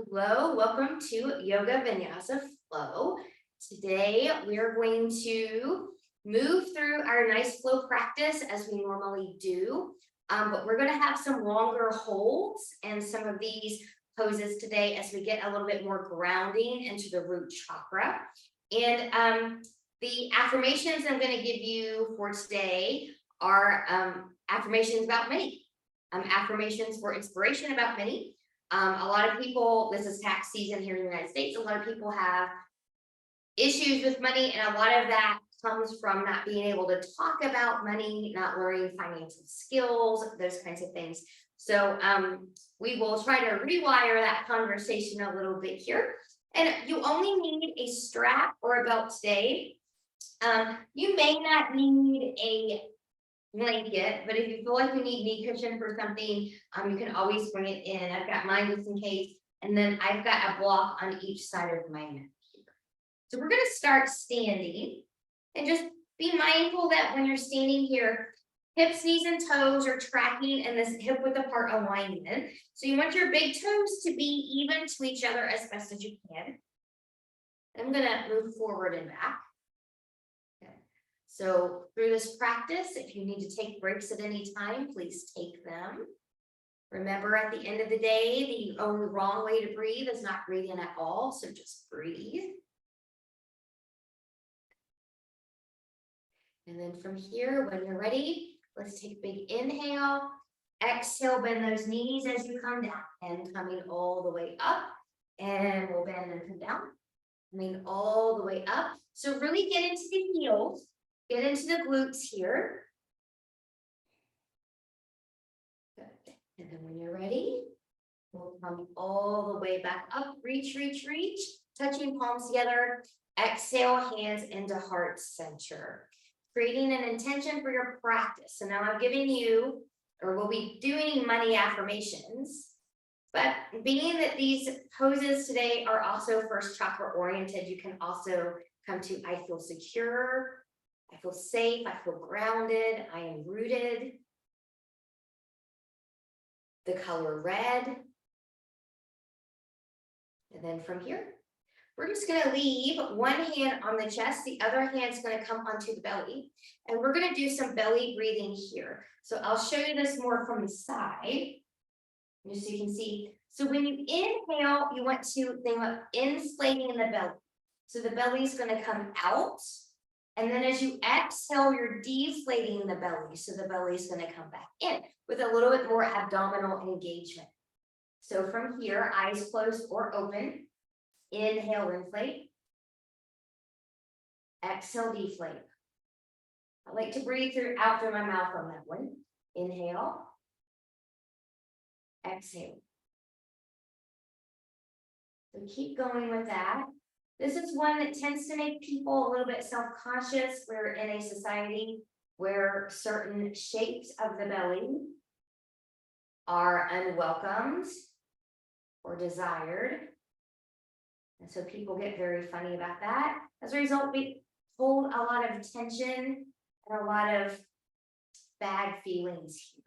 Hello, welcome to Yoga Vinyasa Flow. Today we are going to move through our nice flow practice as we normally do, but we're going to have some longer holds and some of these poses today as we get a little bit more grounding into the root chakra. And the affirmations I'm going to give you for today are affirmations about money, affirmations for inspiration about money. A lot of people, this is tax season here in the United States, a lot of people have issues with money, and a lot of that comes from not being able to talk about money, not learning financial skills, those kinds of things. So we will try to rewire that conversation a little bit here. And you only need a strap or a belt today. You may not need a blanket, but if you feel like you need knee cushion for something, you can always bring it in. I've got mine just in case, and then I've got a block on each side of my neck here. So we're going to start standing, and just be mindful that when you're standing here, hips, knees, and toes are tracking in this hip width apart alignment. So you want your big toes to be even to each other as best as you can. I'm going to move forward and back. So through this practice, if you need to take breaks at any time, please take them. Remember, at the end of the day, the only wrong way to breathe is not breathing at all. So just breathe. And then from here, when you're ready, let's take a big inhale. Exhale, bend those knees as you come down, and coming all the way up. And we'll bend and come down. Coming all the way up. So really get into the heels. Get into the glutes here. Good. And then when you're ready, we'll come all the way back up. Reach, reach, reach. Touching palms together. Exhale, hands into heart center. Creating an intention for your practice. So now I'm giving you, or we'll be doing money affirmations. But being that these poses today are also first chakra oriented, you can also come to I feel secure. I feel safe, I feel grounded, I am rooted. The color red. And then from here, we're just going to leave one hand on the chest, the other hand's going to come onto the belly. And we're going to do some belly breathing here. So I'll show you this more from the side, just so you can see. So when you inhale, you want to think of inflating the belly. So the belly is going to come out. And then as you exhale, you're deflating the belly. So the belly is going to come back in with a little bit more abdominal engagement. So from here, eyes closed or open. Inhale, inflate. Exhale, deflate. I like to breathe out through my mouth on that one. Inhale. Exhale. So keep going with that. This is one that tends to make people a little bit self-conscious. We're in a society where certain shapes of the belly are unwelcomed or desired. And so people get very funny about that. As a result, we hold a lot of tension and a lot of bad feelings here.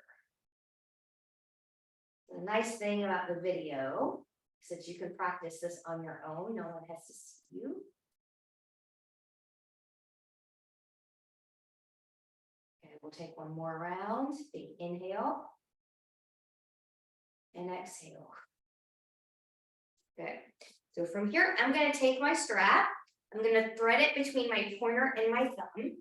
The nice thing about the video is that you can practice this on your own. No one has to see you. Okay, we'll take one more round. Big inhale. And exhale. Good. So from here, I'm going to take my strap. I'm going to thread it between my pointer and my thumb.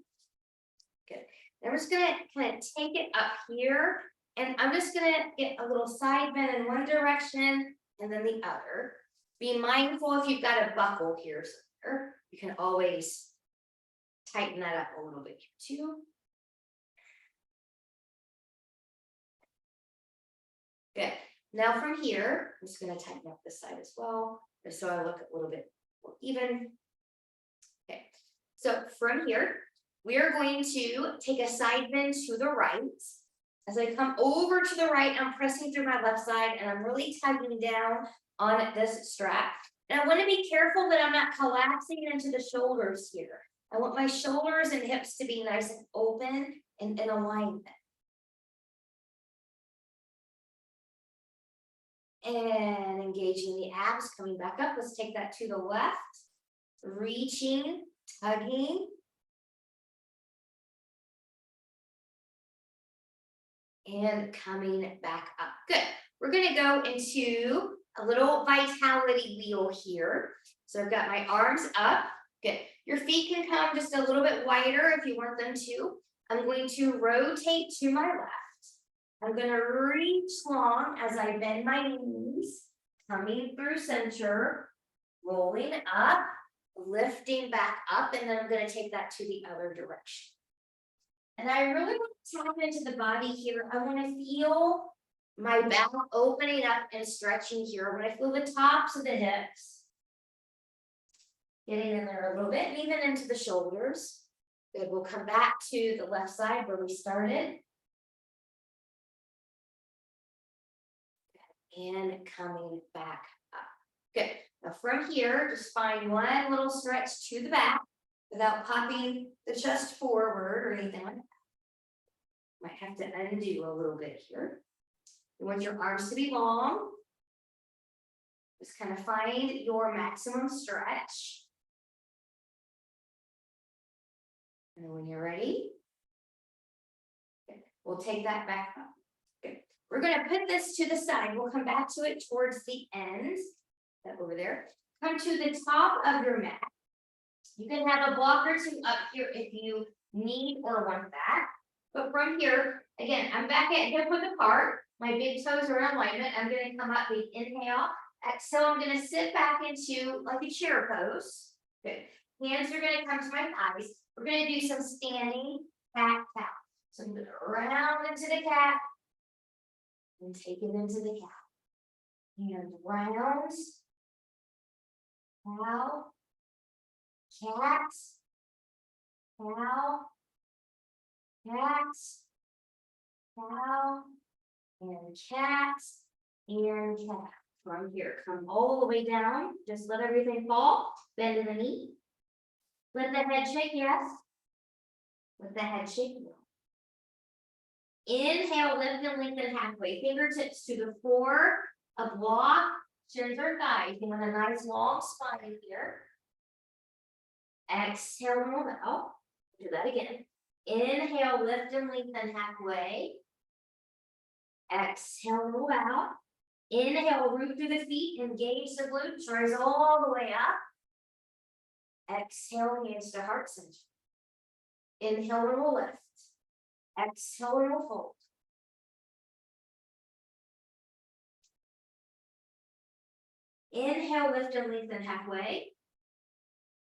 Good. Then I'm just going to kind of take it up here. And I'm just going to get a little side bend in one direction and then the other. Be mindful if you've got a buckle here somewhere, you can always tighten that up a little bit here too. Good. Now from here, I'm just going to tighten up this side as well, just so I look a little bit more even. Okay. So from here, we are going to take a side bend to the right. As I come over to the right, I'm pressing through my left side and I'm really tugging down on this strap. And I want to be careful that I'm not collapsing into the shoulders here. I want my shoulders and hips to be nice and open and in alignment. And engaging the abs, coming back up. Let's take that to the left. Reaching, tugging. And coming back up. Good. We're going to go into a little vitality wheel here. So I've got my arms up. Good. Your feet can come just a little bit wider if you want them to. I'm going to rotate to my left. I'm going to reach long as I bend my knees, coming through center, rolling up, lifting back up, and then I'm going to take that to the other direction. And I really want to tap into the body here. I want to feel my back opening up and stretching here. I want to feel the tops of the hips. Getting in there a little bit, and even into the shoulders. Good, we'll come back to the left side where we started. And coming back up. Good. Now from here, just find one little stretch to the back without popping the chest forward or anything like that. Might have to undo a little bit here. You want your arms to be long. Just kind of find your maximum stretch. And when you're ready, okay, we'll take that back up. Good. We're going to put this to the side. We'll come back to it towards the end. That over there. Come to the top of your mat. You can have a block or two up here if you need or want that. But from here, again, I'm back at hip width apart. My big toes are in alignment. I'm going to come up, big inhale. Exhale, I'm going to sit back into like a chair pose. Good. Hands are going to come to my thighs. We're going to do some standing cat cow. So I'm going to round into the cat and take it into the cow. And round, cow, cat, cow, cat, cow, and cat, and cat. From here, come all the way down. Just let everything fall. Bend in the knee. Let the head shake, yes. Let the head shake, no. Inhale, lift and lengthen halfway. Fingertips to the floor. A block, shins or thighs. You want a nice long spine here. Exhale, roll out. Do that again. Inhale, lift and lengthen halfway. Exhale, roll out. Inhale, root through the feet, engage the glutes, rise all the way up. Exhale, hands to heart center. Inhale, roll lift. Exhale, roll fold. Inhale, lift and lengthen halfway.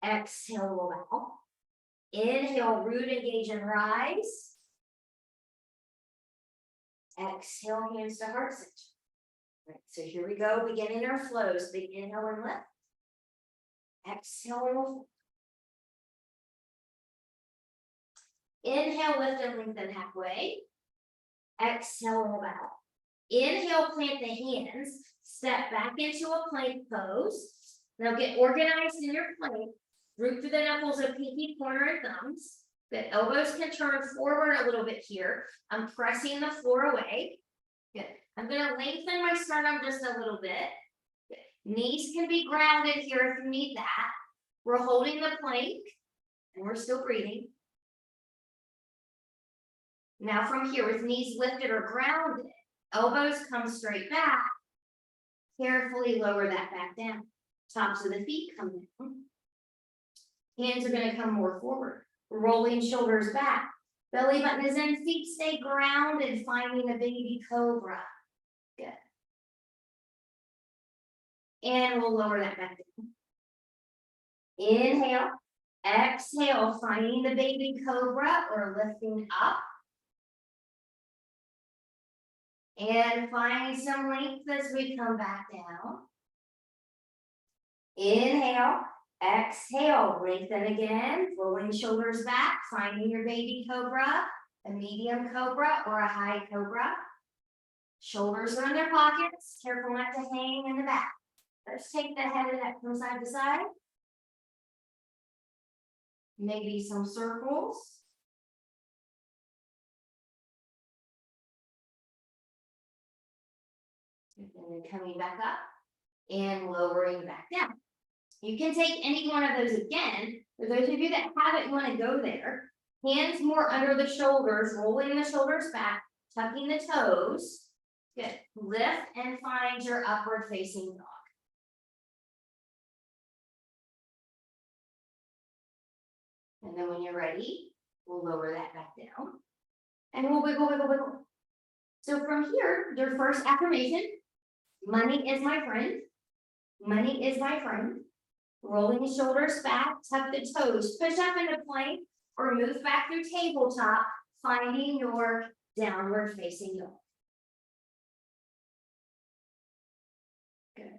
Exhale, roll out. Inhale, root, engage, and rise. Exhale, hands to heart center. Right, so here we go, beginning our flows. Big inhale and lift. Exhale, roll. Inhale, lift and lengthen halfway. Exhale, roll out. Inhale, plant the hands. Step back into a plank pose. Now get organized in your plank. Root through the knuckles of pinky, pointer, and thumbs. The elbows can turn forward a little bit here. I'm pressing the floor away. Good. I'm going to lengthen my sternum just a little bit. Good. Knees can be grounded here if you need that. We're holding the plank and we're still breathing. Now from here, with knees lifted or grounded, elbows come straight back. Carefully lower that back down. Tops of the feet come down. Hands are going to come more forward. Rolling shoulders back. Belly button is in, feet stay grounded, finding a baby cobra. Good. And we'll lower that back down. Inhale. Exhale, finding the baby cobra or lifting up. And find some length as we come back down. Inhale, exhale, lengthen again, rolling shoulders back, finding your baby cobra, a medium cobra, or a high cobra. Shoulders are in their pockets, careful not to hang in the back. Let's take the head and neck from side to side. Maybe some circles. And then coming back up and lowering back down. You can take any one of those again. For those of you that haven't want to go there, hands more under the shoulders, rolling the shoulders back, tucking the toes. Good. Lift and find your upward facing dog. And then when you're ready, we'll lower that back down. And we'll wiggle, wiggle, wiggle. So from here, your first affirmation, money is my friend. Money is my friend. Rolling the shoulders back, tuck the toes, push up into plank, or move back through tabletop, finding your downward facing dog. Good.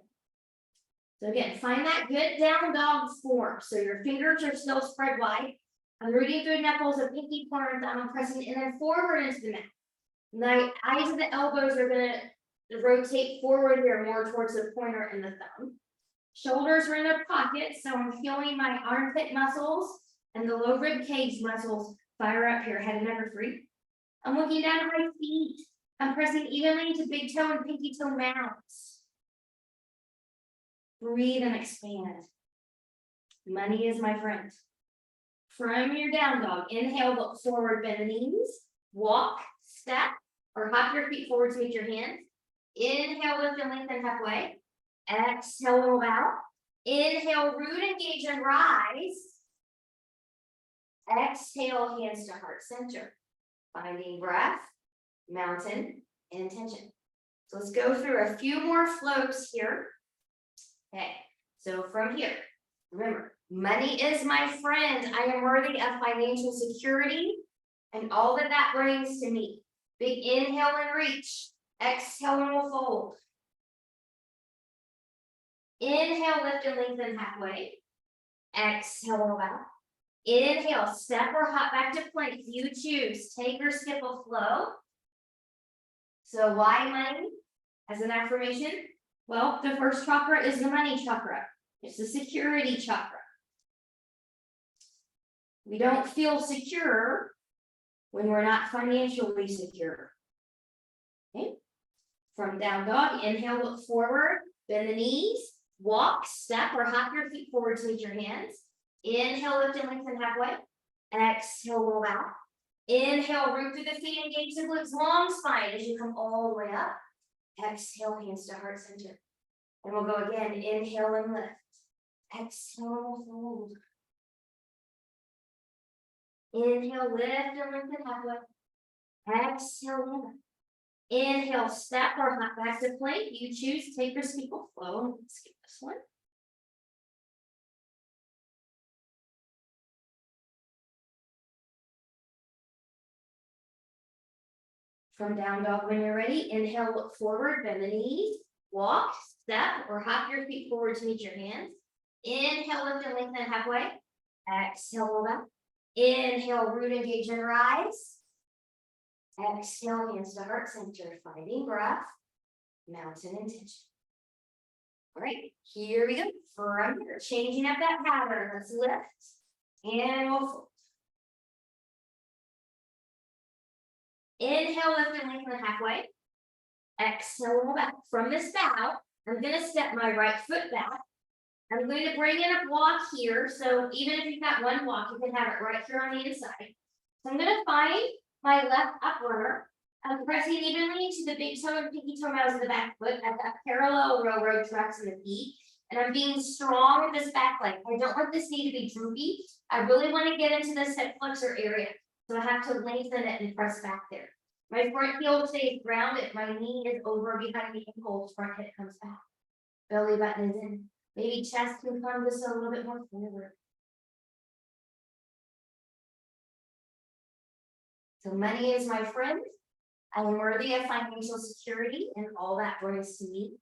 So again, find that good down dog form. So your fingers are still spread wide. I'm rooting through knuckles, a pinky pointer, thumb, I'm pressing and then forward into the mat. My eyes of the elbows are going to rotate forward here, more towards the pointer and the thumb. Shoulders are in their pockets, so I'm feeling my armpit muscles and the low rib cage muscles fire up here, head and neck are free. I'm looking down at my feet. I'm pressing evenly into big toe and pinky toe mounts. Breathe and expand. Money is my friend. From your down dog, inhale, look forward, bend the knees, walk, step, or hop your feet forward to meet your hands. Inhale, lift and lengthen halfway. Exhale, roll out. Inhale, root, engage, and rise. Exhale, hands to heart center. Finding breath, mountain, and intention. So let's go through a few more flows here. Okay, so from here, remember, money is my friend. I am worthy of financial security and all that that brings to me. Big inhale and reach. Exhale and we'll fold. Inhale, lift and lengthen halfway. Exhale, roll out. Inhale, step or hop back to plank. You choose. Take or skip a flow. So why money as an affirmation? Well, the first chakra is the money chakra. It's the security chakra. We don't feel secure when we're not financially secure. Okay. From down dog, inhale, look forward, bend the knees, walk, step, or hop your feet forward to meet your hands. Inhale, lift and lengthen halfway. Exhale, roll out. Inhale, root through the feet, engage the glutes, long spine as you come all the way up. Exhale, hands to heart center. And we'll go again, inhale and lift. Exhale, fold. Inhale, lift and lengthen halfway. Exhale, lift. Inhale, step or hop back to plank. You choose, take or skip a flow. Let's skip this one. From down dog when you're ready, inhale, look forward, bend the knees, walk, step, or hop your feet forward to meet your hands. Inhale, lift and lengthen halfway. Exhale, roll back. Inhale, root, engage, and rise. Exhale, hands to heart center, finding breath, mountain intention. All right, here we go. From here, changing up that pattern. Let's lift and we'll fold. Inhale, lift and lengthen halfway. Exhale, roll back. From this bow, I'm going to step my right foot back. I'm going to bring in a block here. So even if you've got one block, you can have it right here on the inside. So I'm going to find my left up runner. I'm pressing evenly to the big toe and pinky toe mounds of the back foot. I've got parallel railroad tracks in the feet. And I'm being strong with this back leg. I don't want this knee to be droopy. I really want to get into this hip flexor area. So I have to lengthen it and press back there. My front heel stays grounded. My knee is over behind the ankles. Front hip comes back. Belly button is in. Maybe chest can come just a little bit more forward. So money is my friend. I am worthy of financial security and all that brings to me.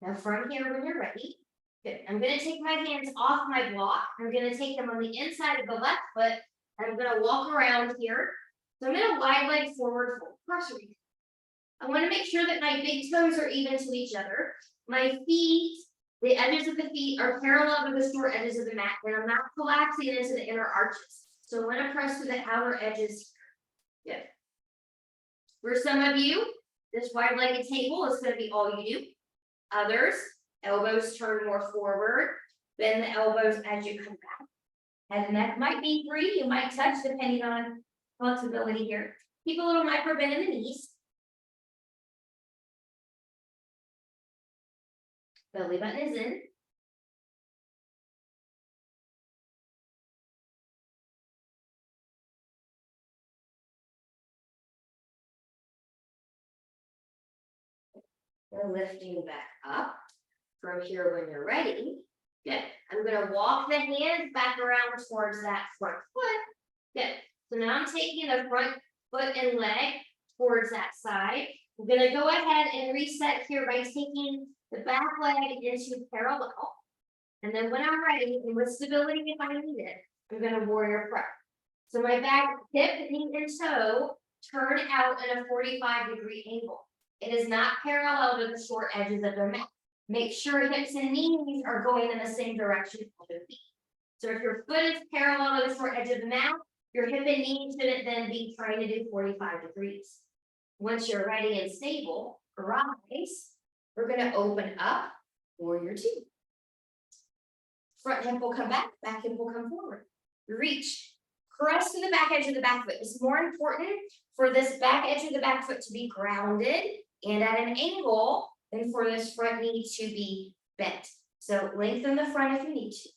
Now from here, when you're ready, good. I'm going to take my hands off my block. I'm going to take them on the inside of the left foot. And I'm going to walk around here. So I'm going to wide leg forward fold. Pressure. I want to make sure that my big toes are even to each other. My feet, the edges of the feet are parallel to the short edges of the mat. And I'm not collapsing into the inner arches. So I'm going to press through the outer edges. Good. For some of you, this wide-legged table is going to be all you do. Others, elbows turn more forward. Bend the elbows as you come back. Head and neck might be free. You might touch depending on flexibility here. Keep a little micro bend in the knees. Belly button is in. We're lifting back up. From here when you're ready. Good. I'm going to walk the hands back around towards that front foot. Good. So now I'm taking the front foot and leg towards that side. I'm going to go ahead and reset here by taking the back leg into parallel. And then when I'm ready, and with stability if I need it, I'm going to warrior press. So my back, hip, knee, and toe turn out at a 45-degree angle. It is not parallel to the short edges of the mat. Make sure hips and knees are going in the same direction as your feet. So if your foot is parallel to the short edge of the mat, your hip and knee shouldn't then be trying to do 45 degrees. Once you're ready and stable, rise. We're going to open up, warrior two. Front hip will come back hip will come forward. Reach, press to the back edge of the back foot. It's more important for this back edge of the back foot to be grounded and at an angle than for this front knee to be bent. So lengthen the front if you need to.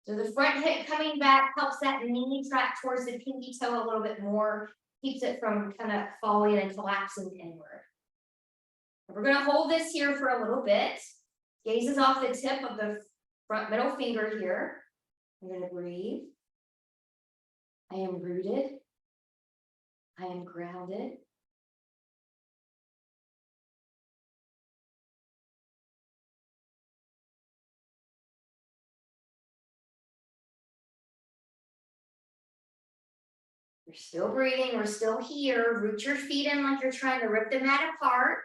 So the front hip coming back helps that knee track towards the pinky toe a little bit more, keeps it from kind of falling and collapsing inward. We're going to hold this here for a little bit. Gaze is off the tip of the front middle finger here. I'm going to breathe. I am rooted. I am grounded. You're still breathing, we're still here. Root your feet in like you're trying to rip the mat apart.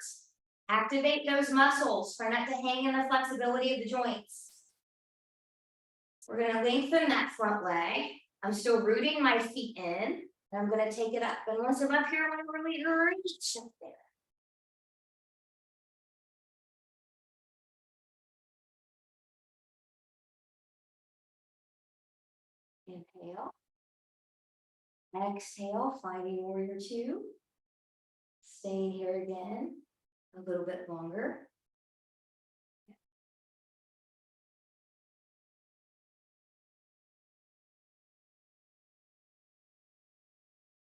Activate those muscles. Try not to hang in the flexibility of the joints. We're going to lengthen that front leg. I'm still rooting my feet in. And I'm going to take it up. And once I'm up here, I'm going to really reach up there. Inhale. Exhale, finding warrior two. Staying here again a little bit longer.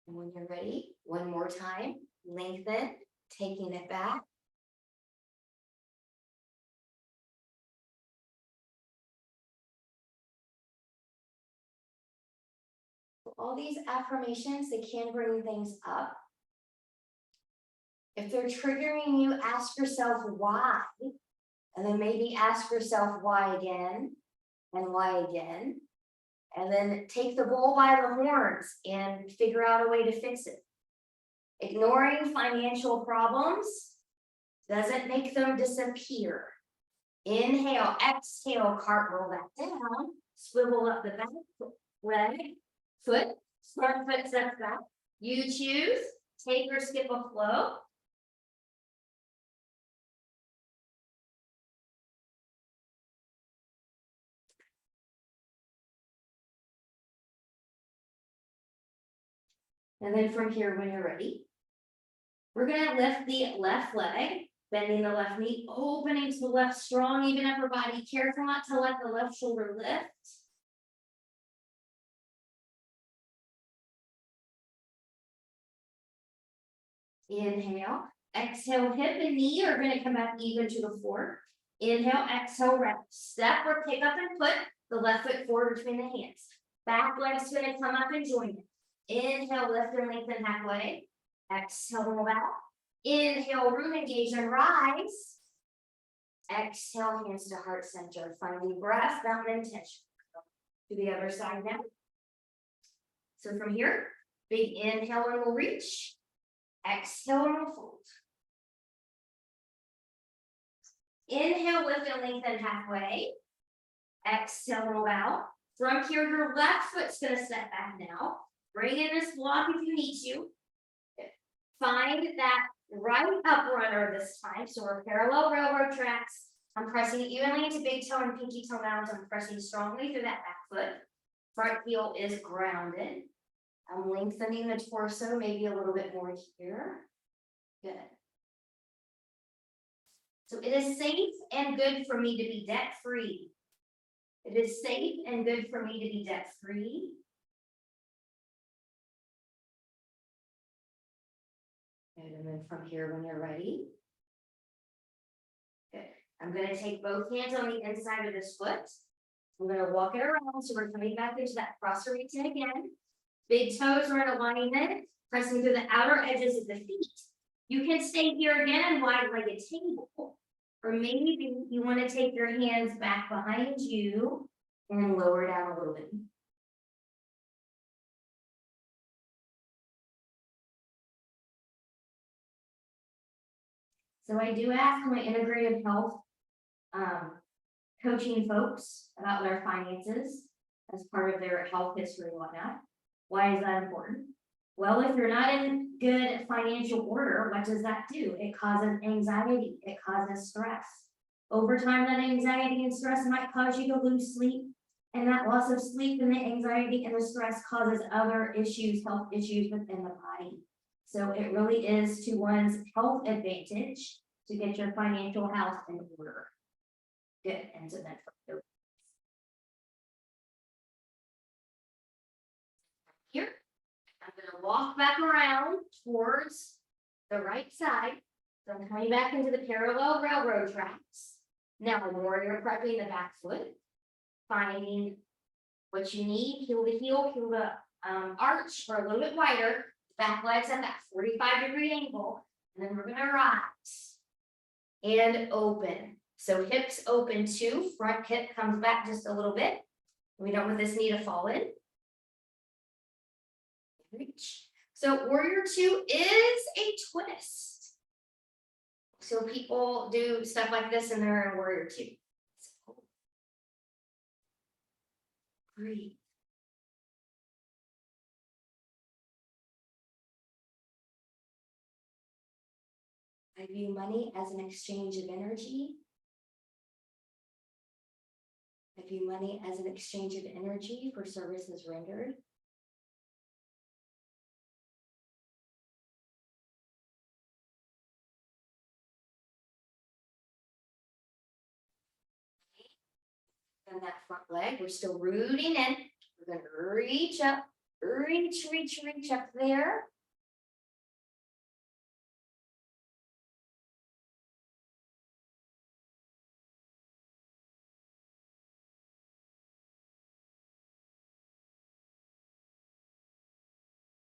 And when you're ready, one more time, lengthen, taking it back. All these affirmations, they can bring things up. If they're triggering you, ask yourself why, and then maybe ask yourself why again, and why again, and then take the bull by the horns and figure out a way to fix it. Ignoring financial problems doesn't make them disappear. Inhale, exhale, cartwheel back down, swivel up the back leg, foot, front foot steps back. You choose, take or skip a flow. And then from here, when you're ready, we're going to lift the left leg, bending the left knee, opening to the left, strong, even upper body. Careful not to let the left shoulder lift. Inhale, exhale, hip and knee are going to come back even to the floor. Inhale, exhale, wrap. Step or pick up and put the left foot forward between the hands. Back leg's going to come up and join it. Inhale, lift and lengthen halfway. Exhale, roll out. Inhale, root, engage and rise. Exhale, hands to heart center. Finding breath, mountain intention. To the other side now. So from here, big inhale and we'll reach. Exhale and we'll fold. Inhale, lift and lengthen halfway. Exhale, roll out. From here, your left foot's going to step back now. Bring in this block if you need to. find that right up runner this time. So we're parallel railroad tracks. I'm pressing evenly into big toe and pinky toe mounds. I'm pressing strongly through that back foot. Front heel is grounded. I'm lengthening the torso, maybe a little bit more here. Good. So it is safe and good for me to be debt-free. It is safe and good for me to be debt-free. And then from here, when you're ready. Good. I'm going to take both hands on the inside of this foot. I'm going to walk it around. So we're coming back into that cross routine again. Big toes are in alignment, pressing through the outer edges of the feet. You can stay here again, wide-legged table. Or maybe you want to take your hands back behind you and lower down a little bit. So I do ask my integrative health coaching folks about their finances as part of their health history and whatnot. Why is that important? Well, if you're not in good financial order, what does that do? It causes anxiety, it causes stress. Over time, that anxiety and stress might cause you to lose sleep, and that loss of sleep and the anxiety and the stress causes other issues, health issues within the body. So it really is to one's health advantage to get your financial house in order. Good, and so that's here. I'm going to walk back around towards the right side. So I'm coming back into the parallel railroad tracks. Now, warrior prepping the back foot, finding what you need, heel the arch or a little bit wider, back legs at that 45-degree angle, and then we're going to rise and open. So hips open too, front hip comes back just a little bit. We don't want this knee to fall in. Reach. So warrior two is a twist. So people do stuff like this and they're in warrior two. So, breathe. I view money as an exchange of energy. I view money as an exchange of energy for services rendered. And that front leg, we're still rooting in. We're going to reach up, reach up there.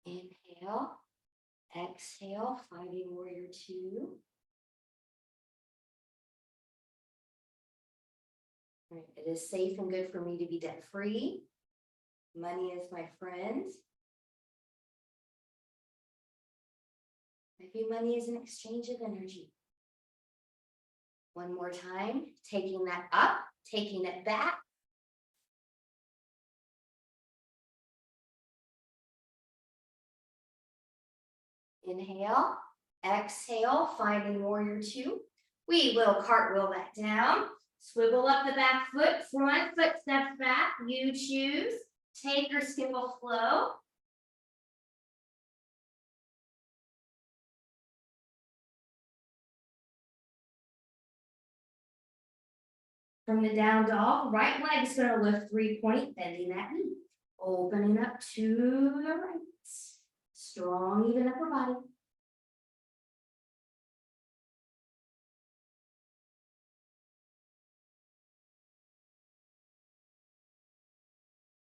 Inhale, exhale, finding warrior two. Right. It is safe and good for me to be debt free. Money is my friend. I view money as an exchange of energy. One more time, taking that up, taking it back. Inhale, exhale, finding warrior two. We will cartwheel that down. Swivel up the back foot, front foot steps back. You choose. Take or skip a flow. From the down dog, right leg's going to lift 3-point, bending that knee. Opening up to the right. Strong, even upper body.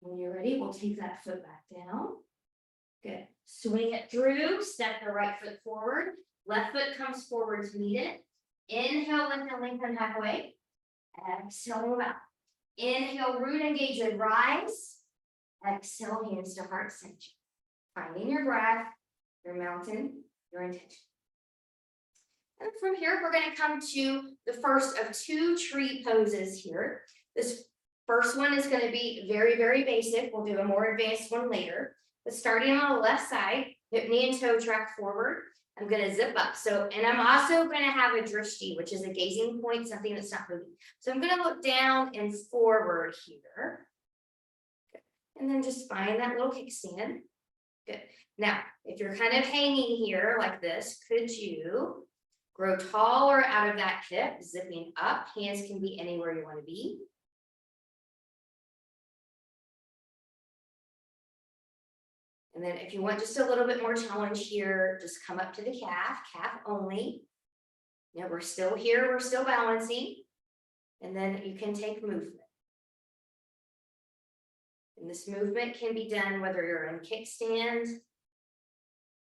When you're ready, we'll take that foot back down. Good. Swing it through, step the right foot forward. Left foot comes forward to meet it. Inhale, lift and lengthen halfway. Exhale, move out. Inhale, root, engage, and rise. Exhale, hands to heart center. Finding your breath, your mountain, your intention. And from here, we're going to come to the first of two tree poses here. This first one is going to be very, very basic. We'll do a more advanced one later. But starting on the left side, hip, knee, and toe track forward. I'm gonna zip up. So, and I'm also gonna have a drishti, which is a gazing point, something that's not moving. So I'm gonna look down and forward here. And then just find that little kickstand. Good. Now, if you're kind of hanging here like this, could you grow taller out of that hip, zipping up? Hands can be anywhere you want to be. And then if you want just a little bit more challenge here, just come up to the calf only. Now we're still here, we're still balancing. And then you can take movement. And this movement can be done whether you're in kickstand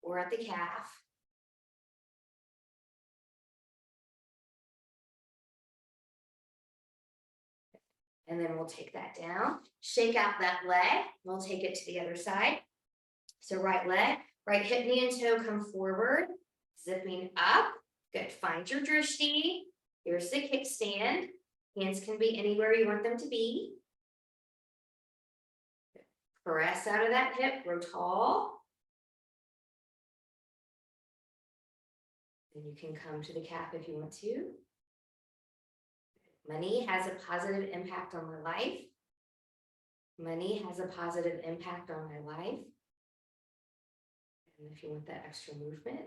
or at the calf. And then we'll take that down, shake out that leg. We'll take it to the other side. So right leg, right hip, knee, and toe come forward, zipping up. Good. Find your drishti. Here's the kickstand. Hands can be anywhere you want them to be. Press out of that hip, grow tall. And you can come to the calf if you want to. Money has a positive impact on my life. Money has a positive impact on my life. And if you want that extra movement.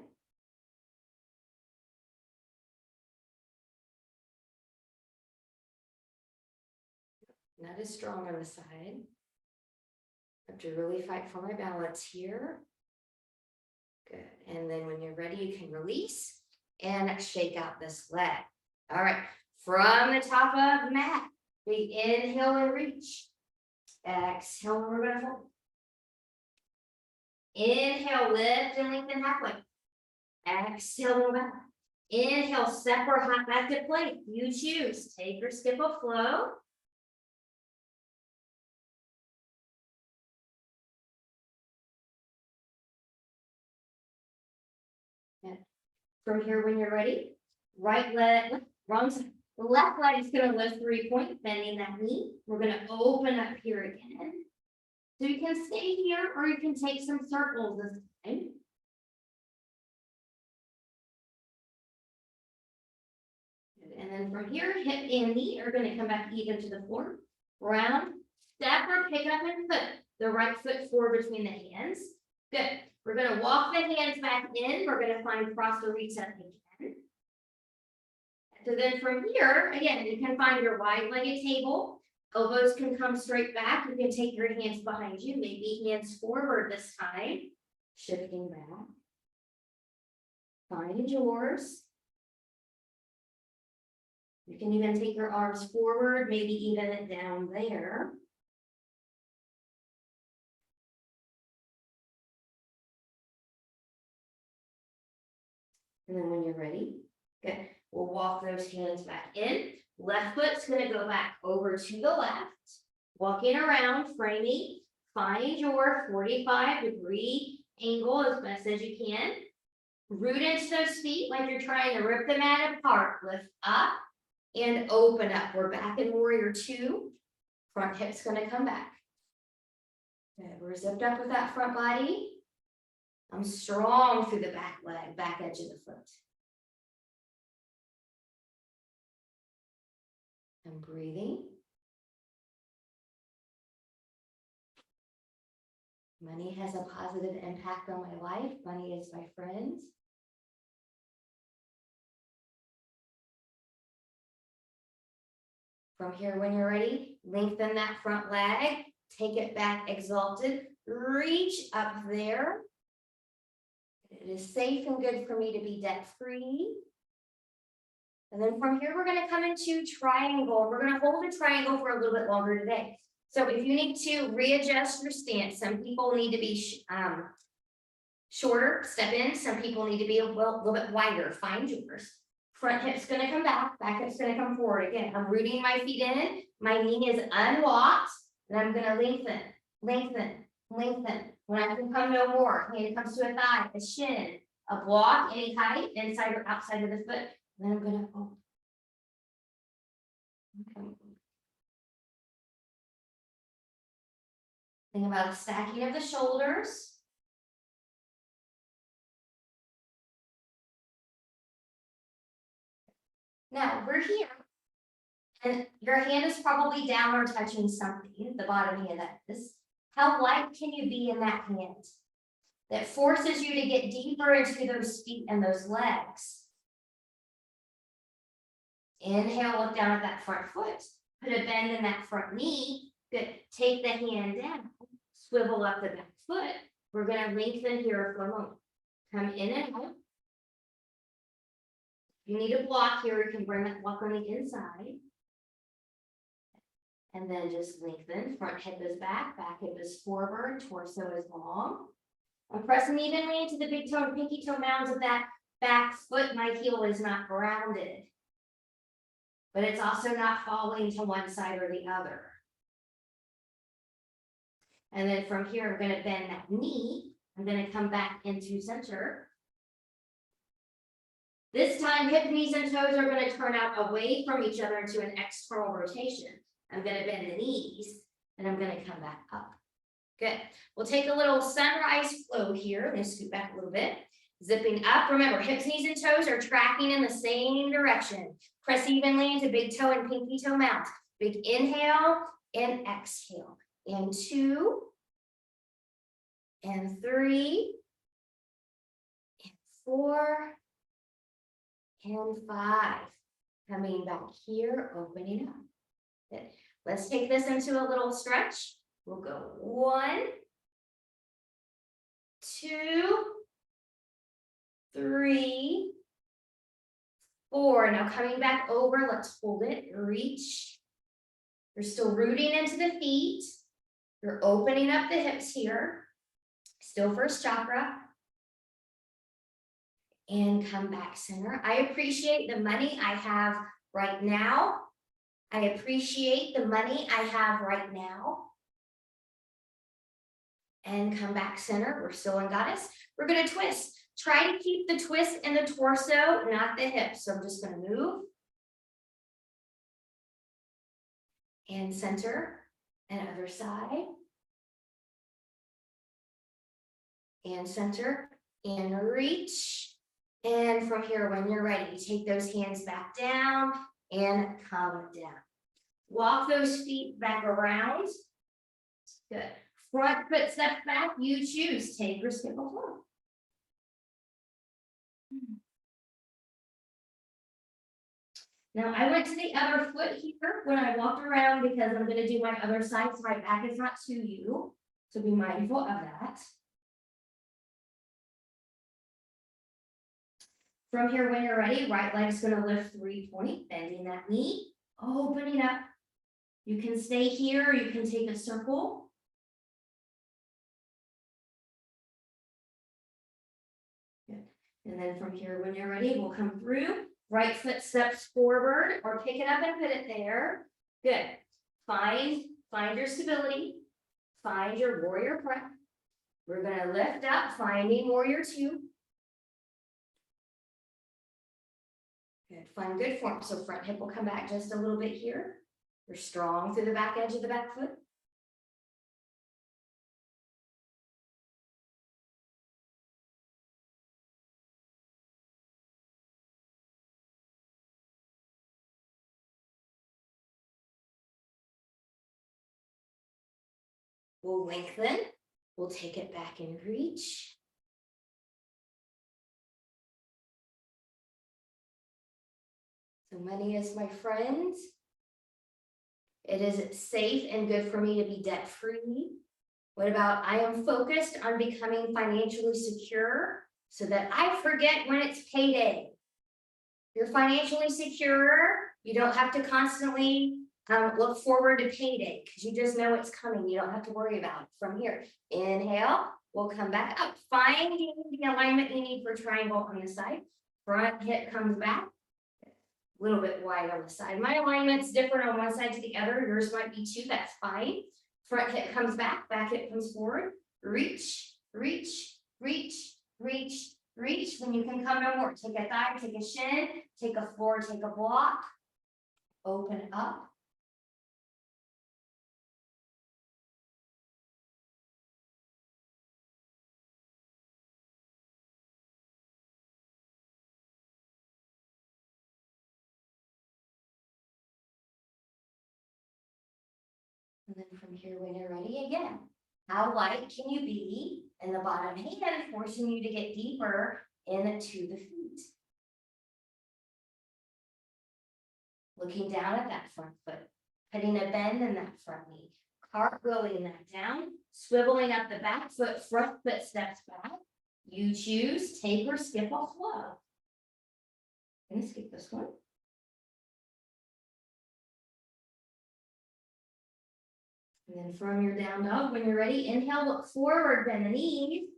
Not as strong on the side. I have to really fight for my balance here. Good. And then when you're ready, you can release and shake out this leg. All right. From the top of the mat, big inhale and reach. Exhale, and we're going to fold. Inhale, lift and lengthen halfway. Exhale, move back. Inhale, step or hop back to plank. You choose. Take or skip a flow. And from here, when you're ready, right leg, wrong side. The left leg is going to lift 3-point, bending that knee. We're going to open up here again. So you can stay here or you can take some circles this time. And then from here, hip and knee are going to come back even to the floor. Round, step or pick up and foot. The right foot forward between the hands. Good. We're going to walk the hands back in. We're going to find Prasarita again. So then from here, again, you can find your wide-legged table. Elbows can come straight back. You can take your hands behind you, maybe hands forward this time. Shifting back. Find yours. You can even take your arms forward, maybe even it down there. And then when you're ready, good. We'll walk those hands back in. Left foot's going to go back over to the left. Walking around, framing. Find your 45-degree angle as best as you can. Root into those feet like you're trying to rip the mat apart. Lift up and open up. We're back in warrior 2. Front hip's going to come back. Good. We're zipped up with that front body. I'm strong through the back leg, back edge of the foot. I'm breathing. Money has a positive impact on my life. Money is my friend. From here, when you're ready, lengthen that front leg. Take it back, exalted. Reach up there. It is safe and good for me to be debt-free. And then from here, we're going to come into triangle. We're going to hold a triangle for a little bit longer today. So if you need to readjust your stance, some people need to be shorter, step in. Some people need to be a little bit wider. Find yours. Front hip's going to come back. Back hip's going to come forward. Again, I'm rooting my feet in. My knee is unlocked. And I'm going to lengthen, lengthen, lengthen. When I can come no more, hand comes to a thigh, a shin, a block, any height, inside or outside of the foot. And then I'm going to open. Okay. Think about stacking of the shoulders. Now we're here, and your hand is probably down or touching something, the bottom hand that is. How light can you be in that hand? That forces you to get deeper into those feet and those legs. Inhale, look down at that front foot. Put a bend in that front knee. Good. Take the hand down. Swivel up the back foot. We're going to lengthen here for a moment. Come in and out. If you need a block here, you can bring that block on the inside. And then just lengthen. Front hip is back hip is forward, torso is long. I'm pressing evenly into the big toe and pinky toe mounds of that back foot. My heel is not grounded, but it's also not falling to one side or the other. And then from here, I'm going to bend that knee. I'm going to come back into center. This time, hip, knees, and toes are going to turn out away from each other into an external rotation. I'm going to bend the knees, and I'm going to come back up. Good. We'll take a little sunrise flow here. I'm going to scoot back a little bit. Zipping up. Remember, hips, knees, and toes are tracking in the same direction. Press evenly into big toe and pinky toe mounts. Big inhale and exhale. And 2, and 3, and 4, and 5. Coming back here, opening up. Good. Let's take this into a little stretch. We'll go 1, 2, 3, 4. Now coming back over, let's hold it, reach. You're still rooting into the feet. You're opening up the hips here. Still first chakra. And come back center. I appreciate the money I have right now. I appreciate the money I have right now. And come back center. We're still in goddess. We're going to twist. Try to keep the twist in the torso, not the hips. So I'm just going to move. And center. And other side. And center. And reach. And from here, when you're ready, take those hands back down and come down. Walk those feet back around. Good. Front foot step back, you choose. Take or skip a flow. Now I went to the other foot here when I walked around because I'm going to do my other side so my back is not to you. So be mindful of that. From here, when you're ready, right leg's going to lift 3-point, bending that knee, opening up. You can stay here, or you can take a circle. Good. And then from here, when you're ready, we'll come through. Right foot steps forward, or pick it up and put it there. Good. Find your stability. Find your warrior breath. We're going to lift up, finding warrior 2. Good. Find good form. So front hip will come back just a little bit here. You're strong through the back edge of the back foot. We'll lengthen. We'll take it back and reach. So money is my friend. It is safe and good for me to be debt-free. What about I am focused on becoming financially secure so that I forget when it's payday. You're financially secure. You don't have to constantly look forward to payday because you just know it's coming. You don't have to worry about it. From here, inhale, we'll come back up. Finding the alignment you need for triangle on the side. Front hip comes back. A little bit wide on the side. My alignment's different on one side to the other. Yours might be 2, that's fine. Front hip comes back hip comes forward. Reach, reach, reach, reach, reach. When you can come no more. Take a thigh, take a shin, take a floor, take a block. Open up. And then from here, when you're ready again, how light can you be in the bottom hand, forcing you to get deeper into the feet? Looking down at that front foot, putting a bend in that front knee, cartwheeling that down, swiveling up the back foot, front foot steps back. You choose, take or skip a flow. I'm gonna skip this one. And then from your down dog, when you're ready, inhale, look forward, bend the knees,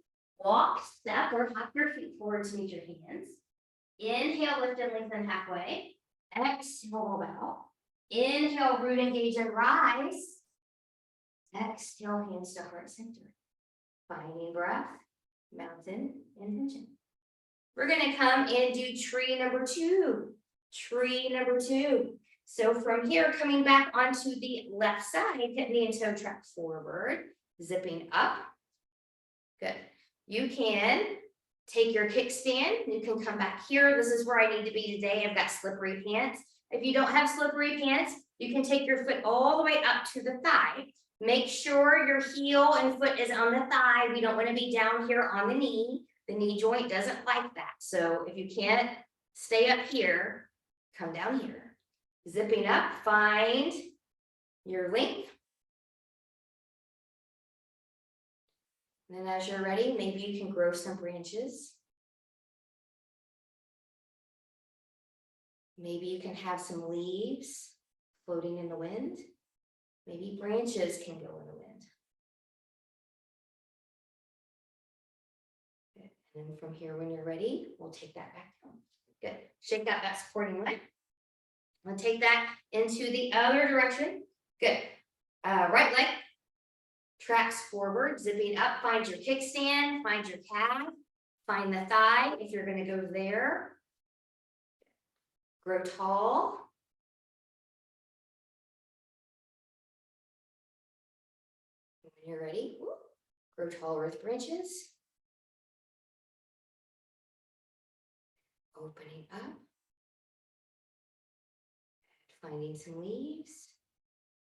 walk, step, or hop your feet forward to meet your hands. Inhale, lift and lengthen halfway. Exhale, bow. Inhale, root, engage, and rise. Exhale, hands to heart center. Finding breath, mountain, intention. We're gonna come and do tree number 2. Tree number 2. So from here, coming back onto the left side, hip, knee, and toe track forward, zipping up. Good. You can take your kickstand. You can come back here. This is where I need to be today. I've got slippery pants. If you don't have slippery pants, you can take your foot all the way up to the thigh. Make sure your heel and foot is on the thigh. We don't want to be down here on the knee. The knee joint doesn't like that. So if you can't stay up here, come down here. Zipping up, find your length. And then as you're ready, maybe you can grow some branches. Maybe you can have some leaves floating in the wind. Maybe branches can go in the wind. Good. And then from here, when you're ready, we'll take that back down. Good. Shake out that supporting leg. We'll take that into the other direction. Good. Right leg tracks forward, zipping up, find your kickstand, find your calf, find the thigh if you're going to go there. Grow tall. When you're ready, grow taller with branches. Opening up. Finding some leaves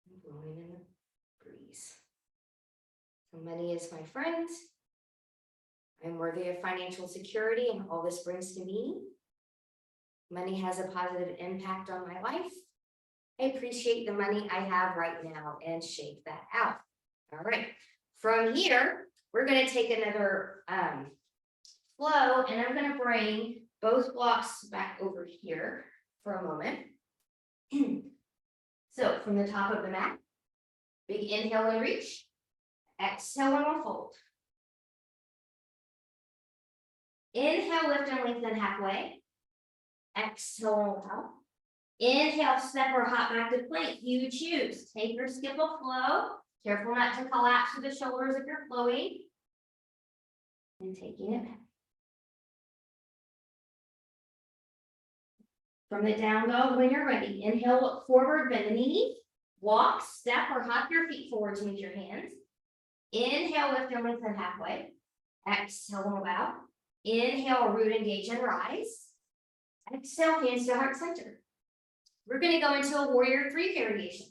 and blowing in the breeze. So money is my friend. I'm worthy of financial security and all this brings to me. Money has a positive impact on my life. I appreciate the money I have right now and shake that out. All right, from here, we're going to take another flow and I'm going to bring both blocks back over here for a moment. So from the top of the mat, big inhale and reach, exhale and we'll fold. Inhale, lift and lengthen halfway. Exhale out. Inhale, step or hop back to plank. You choose. Take or skip a flow. Careful not to collapse to the shoulders if you're flowing. And taking it back. From the down dog, when you're ready, inhale, look forward, bend the knees, walk, step, or hop your feet forward to meet your hands. Inhale, lift and lengthen halfway. Exhale, bow. Inhale, root, engage, and rise. Exhale, hands to heart center. We're going to go into a warrior 3 variation.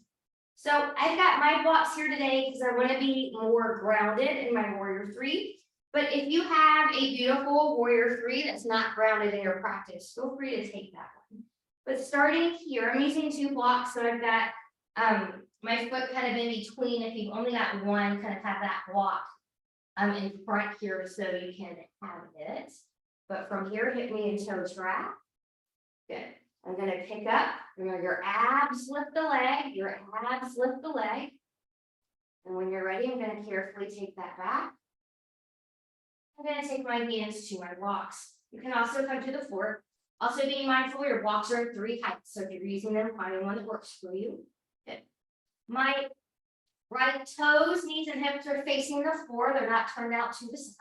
So I've got my blocks here today because I want to be more grounded in my warrior 3. But if you have a beautiful warrior 3 that's not grounded in your practice, feel free to take that one. But starting here, I'm using 2 blocks. So I've got my foot kind of in between. If you've only got one, kind of have that block in front here so you can have it. But from here, hip, knee, and toe track. Good. I'm going to pick up. Remember, your abs lift the leg. Your abs lift the leg. And when you're ready, I'm going to carefully take that back. I'm going to take my hands to my blocks. You can also come to the floor. Also being mindful, your blocks are 3 heights. So if you're using them, find one that works for you. Good. My right toes, knees, and hips are facing the floor. They're not turned out to the side.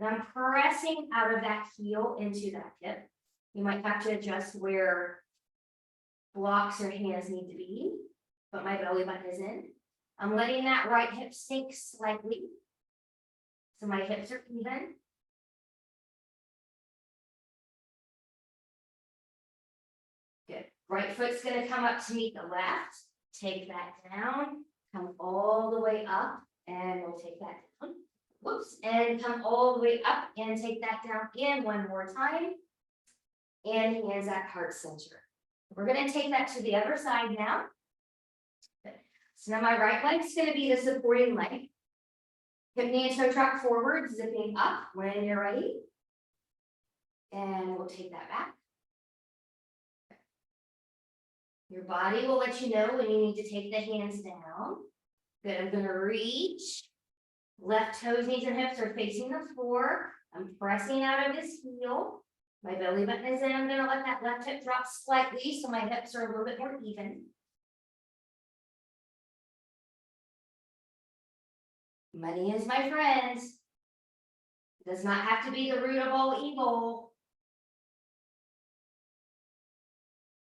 And I'm pressing out of that heel into that hip. You might have to adjust where blocks or hands need to be, but my belly button is in. I'm letting that right hip sink slightly. So my hips are even. Good. Right foot's going to come up to meet the left. Take that down. Come all the way up and we'll take that down. Whoops, and come all the way up and take that down again one more time. And hands at heart center. We're going to take that to the other side now. So now my right leg's going to be the supporting leg. Hip, knee, and toe track forward, zipping up when you're ready. And we'll take that back. Your body will let you know when you need to take the hands down. Good, I'm gonna reach. Left toes, knees, and hips are facing the floor. I'm pressing out of this heel. My belly button is in. I'm gonna let that left hip drop slightly so my hips are a little bit more even. Money is my friend. It does not have to be the root of all evil.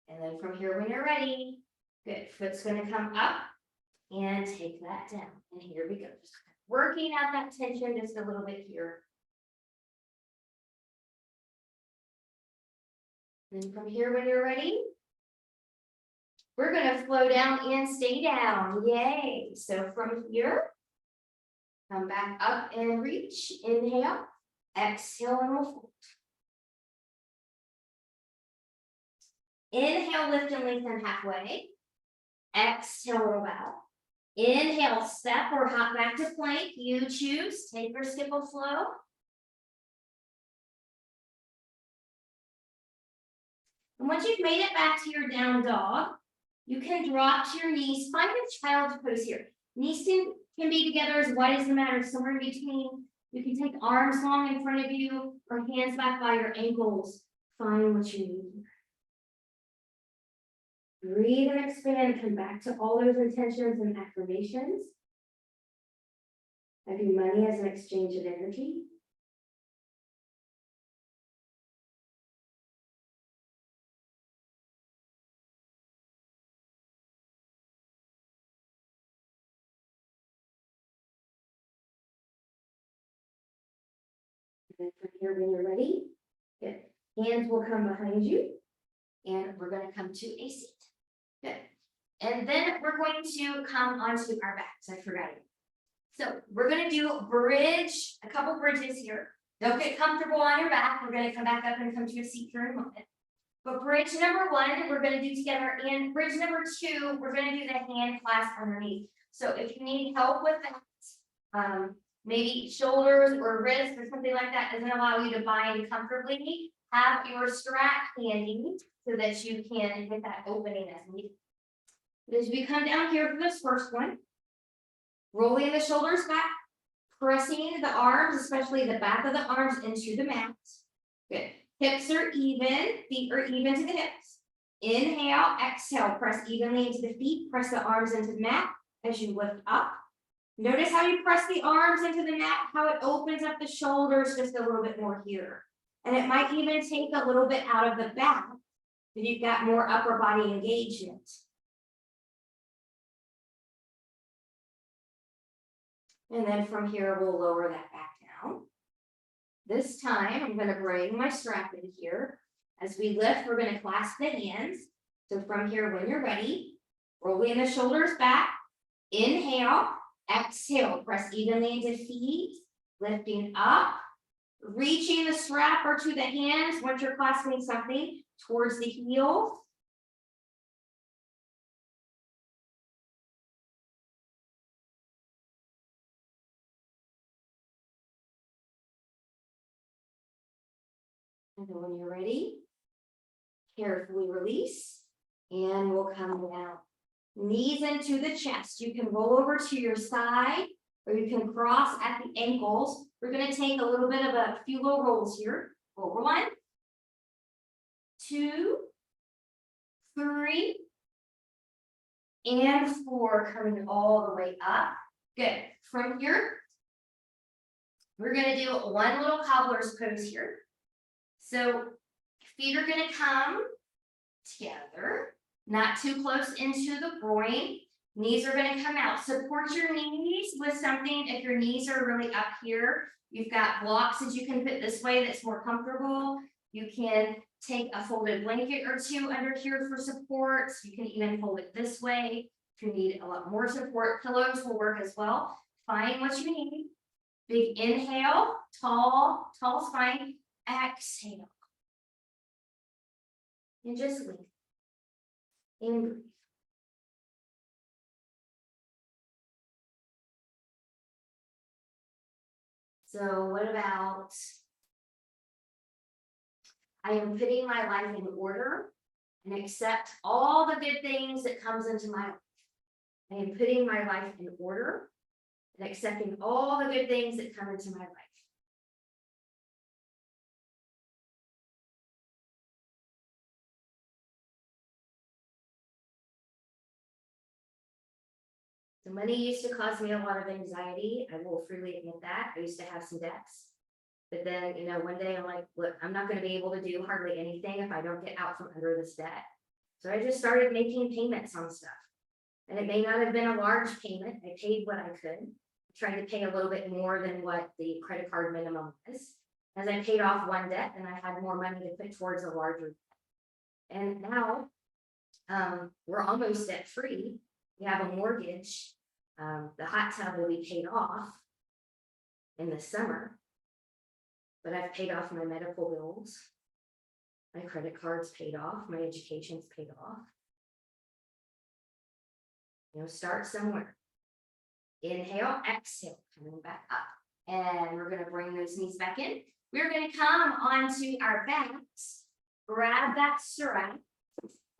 And then from here, when you're ready, good, foot's gonna come up and take that down. And here we go, just working out that tension just a little bit here. And from here, when you're ready, we're gonna flow down and stay down, yay. So from here, come back up and reach, inhale, exhale, and we'll fold. Inhale, lift and lengthen halfway. Exhale, roll out. Inhale, step or hop back to plank. You choose, take or skip or flow. And once you've made it back to your down dog, you can drop to your knees. Find a child's pose here. Knees can be together as wide as the mat, somewhere in between. You can take arms long in front of you or hands back by your ankles. Find what you need. Breathe and expand, come back to all those intentions and affirmations. I view money as an exchange of energy. And then from here, when you're ready, good. Hands will come behind you, and we're going to come to a seat. Good. And then we're going to come onto our backs. I forgot it. So we're going to do bridge, a couple bridges here. Don't get comfortable on your back. We're going to come back up and come to a seat for a moment. But bridge number 1, we're going to do together. And bridge number 2, we're going to do the hand clasp underneath. So if you need help with that, maybe shoulders or wrists or something like that doesn't allow you to bind comfortably, have your strap handy so that you can get that opening as needed. As we come down here for this first one, rolling the shoulders back, pressing the arms, especially the back of the arms, into the mat. Good. Hips are even, feet are even to the hips. Inhale, exhale, press evenly into the feet, press the arms into the mat as you lift up. Notice how you press the arms into the mat, how it opens up the shoulders just a little bit more here. And it might even take a little bit out of the back if you've got more upper body engagement. And then from here, we'll lower that back down. This time, I'm going to bring my strap in here. As we lift, we're going to clasp the hands. So from here, when you're ready, rolling the shoulders back, inhale, exhale, press evenly into feet, lifting up, reaching the strap or to the hands once you're clasping something towards the heels. And then when you're ready, carefully release, and we'll come down. Knees into the chest. You can roll over to your side, or you can cross at the ankles. We're going to take a little bit of a few little rolls here. Over 1, 2, 3, and 4, coming all the way up. Good. From here, we're going to do one little cobbler's pose here. So feet are going to come together, not too close into the groin. Knees are going to come out. Support your knees with something. If your knees are really up here, you've got blocks that you can put this way that's more comfortable. You can take a folded blanket or two under here for support. You can even fold it this way. If If you need a lot more support, pillows will work as well. Find what you need. Big inhale, tall spine. Exhale. And just lengthen. And breathe. So what about, I am putting my life in order and accept all the good things that comes into my life. I am putting my life in order and accepting all the good things that come into my life. So money used to cause me a lot of anxiety. I will freely admit that. I used to have some debts. But then, one day I'm like, look, I'm not going to be able to do hardly anything if I don't get out from under this debt. So I just started making payments on stuff. And it may not have been a large payment. I paid what I could. I tried to pay a little bit more than what the credit card minimum was. As I paid off one debt, then I had more money to put towards a larger debt. And now we're almost debt free. We have a mortgage. The hot tub will be paid off in the summer. But I've paid off my medical bills. My credit card's paid off. My education's paid off. Start somewhere. Inhale, exhale, coming back up. And we're going to bring those knees back in. We're going to come onto our backs, grab that strap.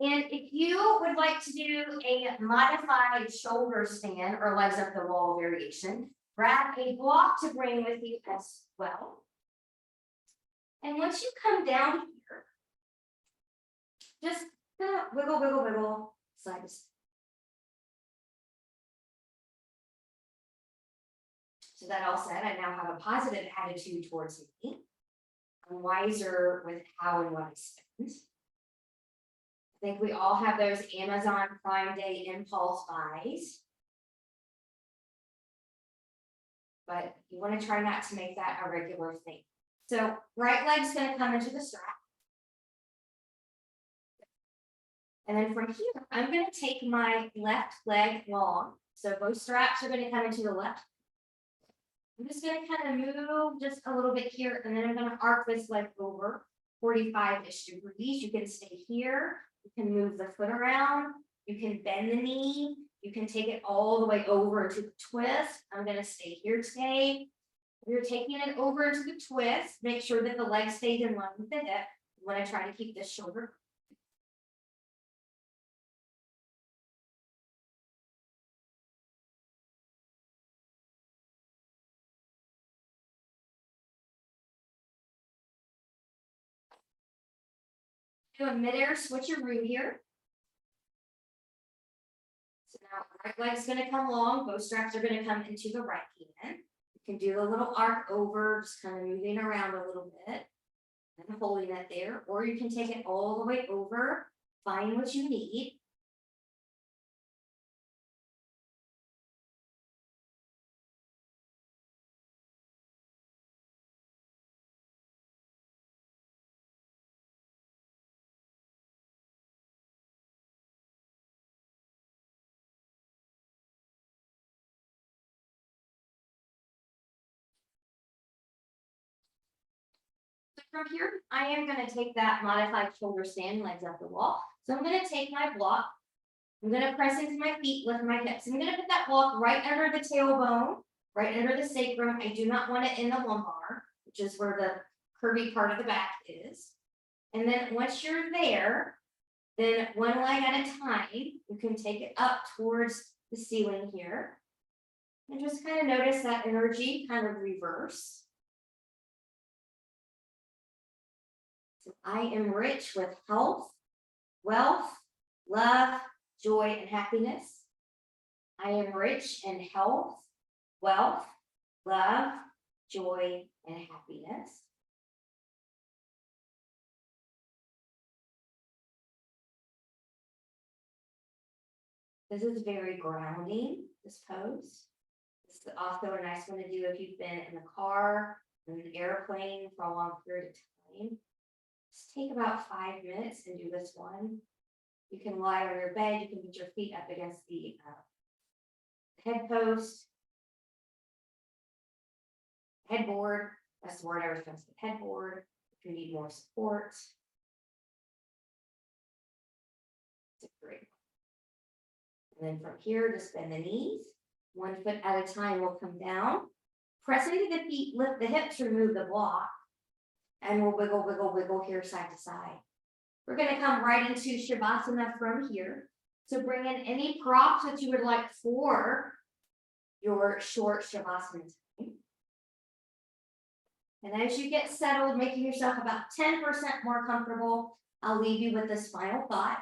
And if you would like to do a modified shoulder stand or legs up the wall variation, grab a block to bring with you as well. And once you come down here, just wiggle, wiggle, wiggle, side to side. So that all said, I now have a positive attitude towards me. I'm wiser with how and what I spend. I think we all have those Amazon Prime Day impulse buys. But you want to try not to make that a regular thing. So right leg's going to come into the strap. And then from here, I'm going to take my left leg long. So both straps are going to come into the left. I'm just going to kind of move just a little bit here, and then I'm going to arc this leg over 45-ish degrees. You can stay here. You can move the foot around. You can bend the knee. You can take it all the way over to the twist. I'm going to stay here today. You're taking it over into the twist. Make sure that the leg stays in line with the hip. You want to try to keep this shoulder. Do a midair switcheroo here. So now right leg's going to come long. Both straps are going to come into the right hand. You can do a little arc over, just kind of moving around a little bit and holding that there. Or you can take it all the way over, find what you need. From here, I am going to take that modified shoulder stand, legs up the wall. So I'm going to take my block. I'm going to press into my feet, lift my hips. I'm going to put that block right under the tailbone, right under the sacrum. I do not want it in the lumbar, which is where the curvy part of the back is. And then once you're there, then one leg at a time, you can take it up towards the ceiling here. And just kind of notice that energy kind of reverse. I am rich with health, wealth, love, joy, and happiness. I am rich in health, wealth, love, joy, and happiness. This is very grounding, this pose. This is also a nice one to do if you've been in the car, in an airplane for a long period of time. Just take about 5 minutes and do this one. You can lie on your bed. You can put your feet up against the head post. Headboard. That's the word I was trying to say. Headboard. If you need more support. It's a great one. And then from here, just bend the knees. 1 foot at a time will come down. Press into the feet, lift the hips, remove the block. And we'll wiggle, wiggle, wiggle here side to side. We're going to come right into Shavasana from here. So bring in any props that you would like for your short Shavasana time. And as you get settled, making yourself about 10% more comfortable, I'll leave you with this final thought.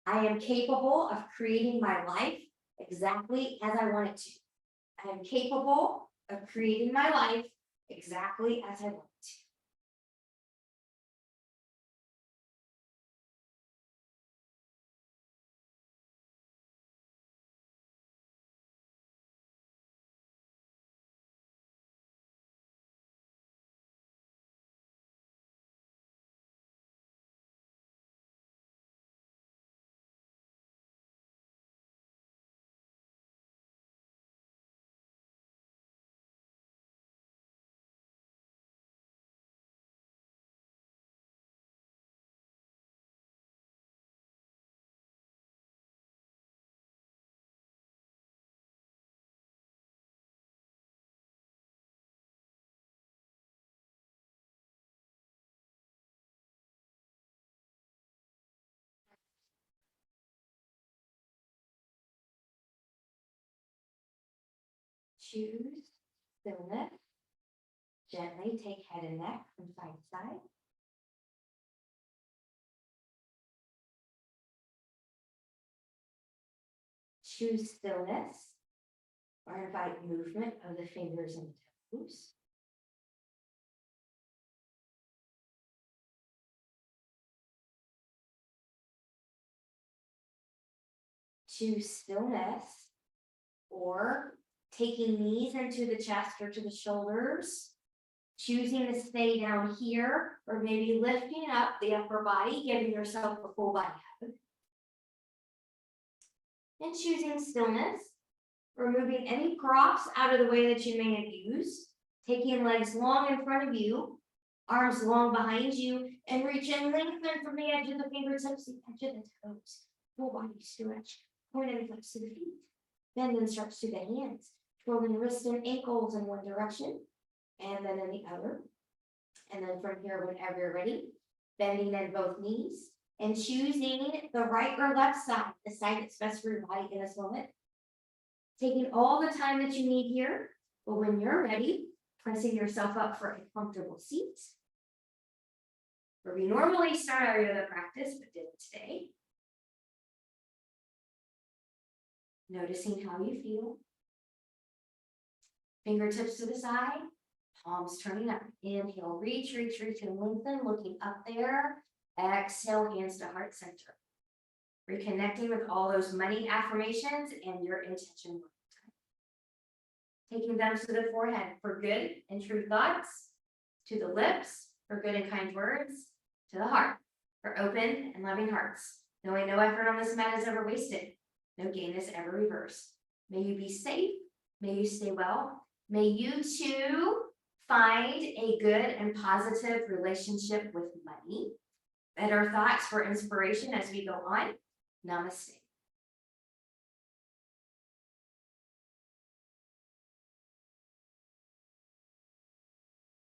I am capable of creating my life exactly as I want it to. I am capable of creating my life exactly as I want it to. Choose stillness. Gently take head and neck from side to side. Choose stillness or invite movement of the fingers and toes. Choose stillness or taking knees into the chest or to the shoulders, choosing to stay down here, or maybe lifting up the upper body, giving yourself a full body hug. And choosing stillness, removing any props out of the way that you may have used, taking legs long in front of you, arms long behind you, and reach and lengthen from the edge of the fingertips to the edge of the toes. Full body stretch, point and flex to the feet. Bend and stretch to the hands, twirling wrists and ankles in one direction, and then in the other. And then from here, whenever you're ready, bending in both knees and choosing the right or left side, the side that's best for your body in this moment. Taking all the time that you need here, but when you're ready, pressing yourself up for a comfortable seat. Where we normally start our yoga practice, but did it today. Noticing how you feel. Fingertips to the side, palms turning up. Inhale, reach, reach, reach, and lengthen, looking up there. Exhale, hands to heart center. Reconnecting with all those money affirmations and your intention. Taking them to the forehead for good and true thoughts, to the lips for good and kind words, to the heart for open and loving hearts. Knowing no effort on this mat is ever wasted. No gain is ever reversed. May you be safe. May you stay well. May you too find a good and positive relationship with money. Better thoughts for inspiration as we go on. Namaste.